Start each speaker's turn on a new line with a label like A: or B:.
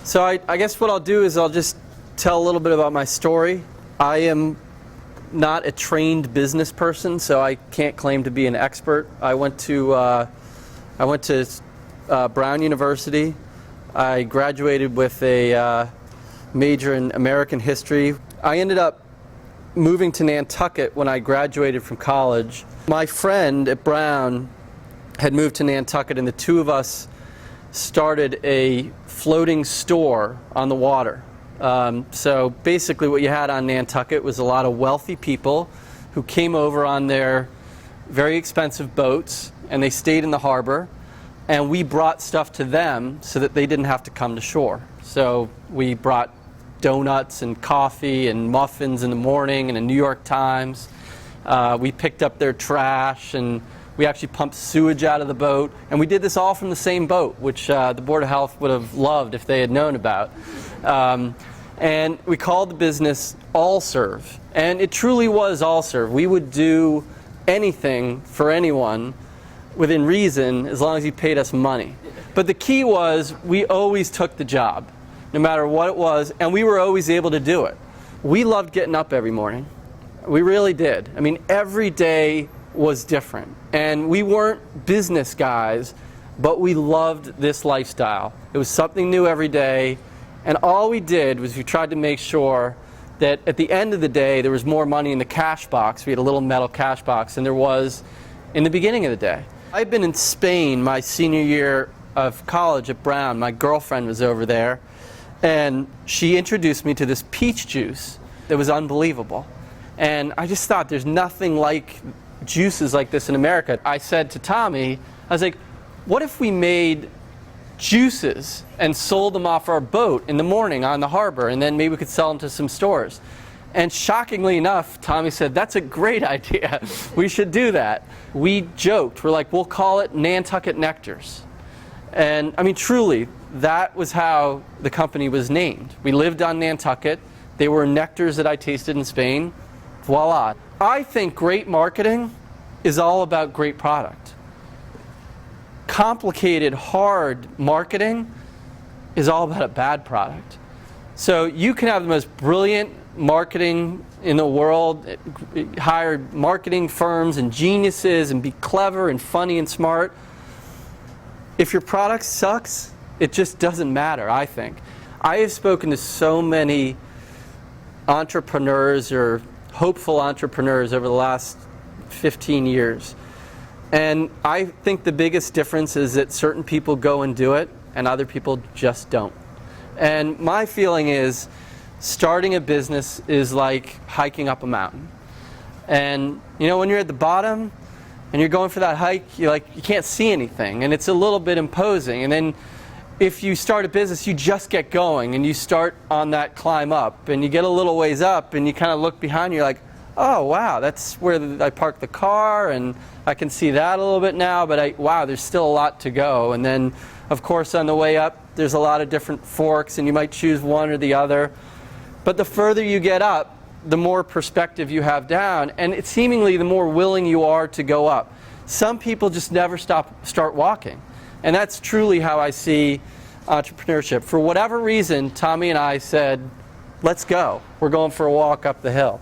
A: So I guess what I'll do is I'll just tell a little bit about my story. I am not a trained business person, so I can't claim to be an expert. I went to Brown University. I graduated with a major in American history. I ended up moving to Nantucket when I graduated from college. My friend at Brown had moved to Nantucket, and the two of us started a floating store on the water. So basically what you had on Nantucket was a lot of wealthy people who came over on their very expensive boats, and they stayed in the harbor, and we brought stuff to them so that they didn't have to come to shore. So we brought donuts and coffee and muffins in the morning and a New York Times. We picked up their trash, and we actually pumped sewage out of the boat, and we did this all from the same boat, which the Board of Health would have loved if they had known about. And we called the business All Serve, and it truly was all serve. We would do anything for anyone within reason as long as you paid us money. But the key was we always took the job, no matter what it was, and we were always able to do it. We loved getting up every morning. We really did. I mean, every day was different. And we weren't business guys, but we loved this lifestyle. It was something new every day, and all we did was we tried to make sure that at the end of the day there was more money in the cash box. We had a little metal cash box than there was in the beginning of the day. I'd been in Spain my senior year of college at Brown. My girlfriend was over there, and she introduced me to this peach juice that was unbelievable. And I just thought there's nothing like juices like this in America. I said to Tommy, I was like, what if we made juices and sold them off our boat in the morning on the harbor, and then maybe we could sell them to some stores? And shockingly enough, Tommy said, that's a great idea. We should do that. We joked. We're like, we'll call it Nantucket Nectars. And I mean, truly, that was how the company was named. We lived on Nantucket. They were nectars that I tasted in Spain. Voila. I think great marketing is all about great product. Complicated, hard marketing is all about a bad product. So you can have the most brilliant marketing in the world, hire marketing firms and geniuses and be clever and funny and smart. If your product sucks, it just doesn't matter, I think. I have spoken to so many entrepreneurs or hopeful entrepreneurs over the last 15 years. And I think the biggest difference is that certain people go and do it and other people just don't. And my feeling is starting a business is like hiking up a mountain. And you know, when you're at the bottom and you're going for that hike, you can't see anything, and it's a little bit imposing. And then if you start a business, you just get going and you start on that climb up, and you get a little ways up and you kind of look behind you, you're like, oh wow, that's where I parked the car, and I can see that a little bit now, but wow, there's still a lot to go. And then of course on the way up there's a lot of different forks, and you might choose one or the other. But the further you get up, the more perspective you have down, and it's seemingly the more willing you are to go up. Some people just never start walking. And that's truly how I see entrepreneurship. For whatever reason, Tommy and I said, let's go. We're going for a walk up the hill.